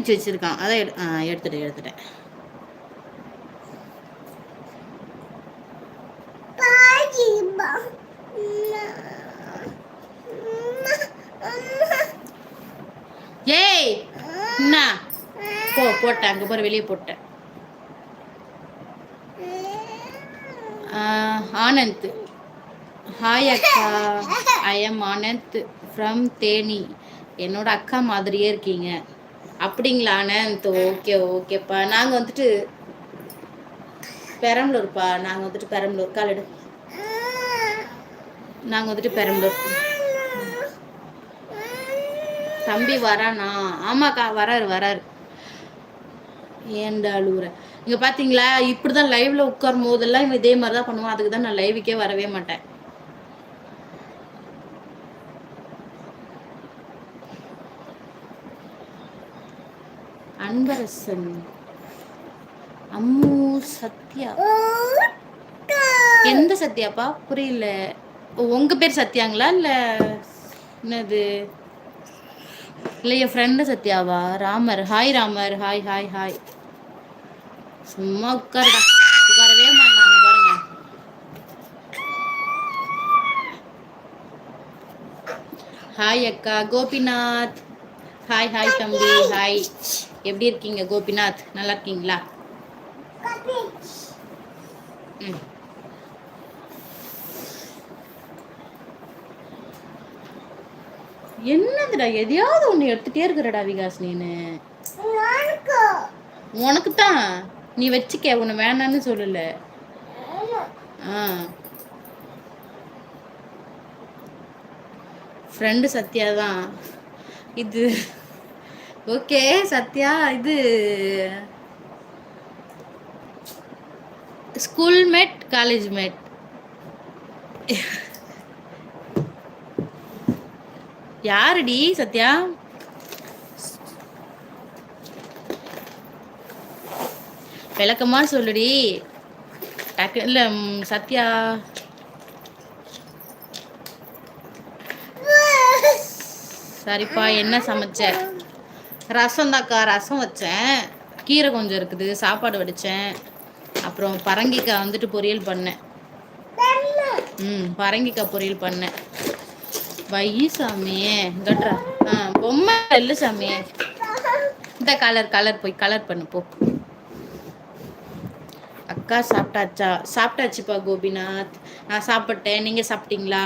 பிடிச்சி வச்சிருக்கான். அதான் எடுத்துட்டேன். ஏய் என்ன போட்டேன் அங்கே போகிற வெளியே போட்டேன். ஆனந்த், ஹாய் அக்கா, I am Anand from Theni. என்னோட அக்கா மாதிரியே இருக்கீங்க. அப்படிங்களா ஆனந்த்? ஓகேப்பா. நாங்கள் வந்துட்டு பெரம்பலூர்ப்பா. நாங்கள் வந்துட்டு பெரம்பலூர். காலடு நாங்கள் வந்துட்டு பெரம்பலூர். தம்பி வரானா? ஆமாக்கா வராரு. ஏன்டா அழுவுற? இங்கே பார்த்தீங்களா, இப்படி தான் லைவில் உட்காரும் போதெல்லாம் இவன் இதே மாதிரி தான் பண்ணுவான். அதுக்கு தான் நான் லைவுக்கே வரவே மாட்டேன். அன்பரசன், அம்மு, சத்யா. எந்த சத்யாப்பா? புரியல. உங்கள் பேர் சத்யாங்களா? இல்லை என்னது? இல்லை என் ஃப்ரெண்டு சத்யாவா? ராமர், ஹாய் ராமர். ஹாய். சும்மா உட்காரவே மாட்டாங்க பாருங்க. ஹாய் அக்கா. கோபிநாத், ஹாய் தம்பி. ஹாய், எப்படி இருக்கீங்க கோபிநாத்? நல்லா இருக்கீங்களா? என்னதுடா எதையாவது ஒன்று எடுத்துட்டே இருக்கிறடா விகாஸ். நீனு உனக்கு தான், நீ வச்சுக்க, உன்னை வேணான்னு சொல்லல. ஃப்ரெண்டு சத்யா தான் இது. ஓகே சத்யா, இது ஸ்கூல் மேட், காலேஜ் மேட். யாருடி சத்யா? விளக்கமா சொல்லுடி. டக்கு இல்லை சத்யா. சரிப்பா. என்ன சமைச்ச? ரசம் தாக்கா. ரசம் வச்சேன், கீரை கொஞ்சம் இருக்குது, சாப்பாடு வடித்தேன். அப்புறம் பரங்கிக்காய் வந்துட்டு பொரியல் பண்ணேன். பரங்கிக்காய் பொரியல் பண்ணேன். வை சாமியே கட்ரா. பொம்மை இல்லை சாமியே. இந்த கலர் போய் கலர் பண்ணு போ. அக்கா சாப்பிட்டாச்சுப்பா கோபிநாத். நான் சாப்பிட்டேன். நீங்கள் சாப்பிட்டீங்களா?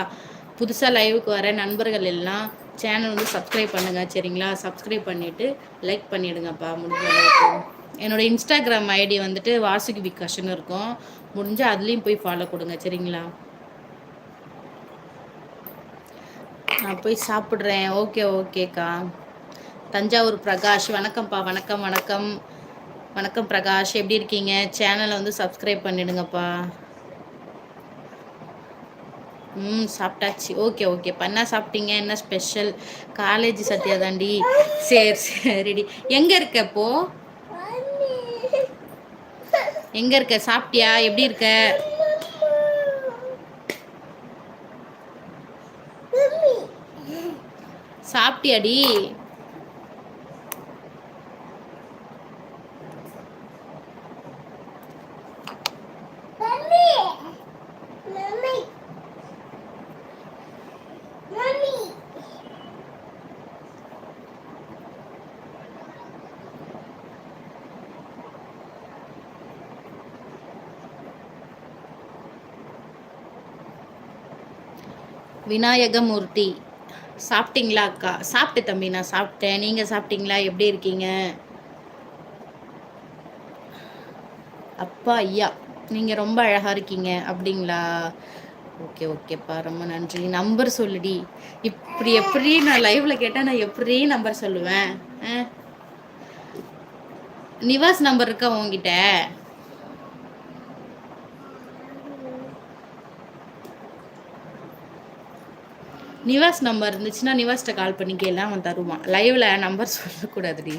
புதுசாக லைவுக்கு வர நண்பர்கள் எல்லாம் சேனல் வந்து சப்ஸ்கிரைப் பண்ணுங்கள் சரிங்களா? சப்ஸ்கிரைப் பண்ணிவிட்டு லைக் பண்ணிவிடுங்கப்பா முடிஞ்ச அளவுக்கு. என்னோடய இன்ஸ்டாகிராம் ஐடி வந்துட்டு வாசுகி விகாஷ்னு இருக்கும். முடிஞ்சால் அதுலேயும் போய் ஃபாலோ கொடுங்க சரிங்களா? நான் போய் சாப்பிட்றேன். ஓகேக்கா. தஞ்சாவூர் பிரகாஷ், வணக்கம்ப்பா. வணக்கம் பிரகாஷ், எப்படி இருக்கீங்க? சேனலை வந்து சப்ஸ்கிரைப் பண்ணிடுங்கப்பா. சாப்பிட்டாச்சு. ஓகேப்பா. என்ன சாப்பிட்டீங்க? என்ன ஸ்பெஷல்? காலேஜ் சத்யா தாண்டி. சரிடி. எங்கே இருக்க இப்போ? எங்கே இருக்க? சாப்பிட்டியா? எப்படி இருக்க? சாப்பிட்டியாடி? விநாயகமூர்த்தி, சாப்பிட்டீங்களா அக்கா? சாப்பிட்டேன் தம்பி, நான் சாப்பிட்டேன். நீங்கள் சாப்பிட்டீங்களா? எப்படி இருக்கீங்க? அப்பா ஐயா, நீங்கள் ரொம்ப அழகாக இருக்கீங்க. அப்படிங்களா? ஓகேப்பா, ரொம்ப நன்றி. நம்பர் சொல்லுடி. இப்படி எப்படி நான் லைவில் கேட்டால் நான் எப்படி நம்பர் சொல்லுவேன்? நிவாஸ் நம்பர் இருக்கா உங்ககிட்ட? நிவாஸ் நம்பர் இருந்துச்சுன்னா நிவாஸ்கிட்ட கால் பண்ணி கேளு, அவன் தருவான். லைவில் நம்பர் சொல்லக்கூடாதுடி.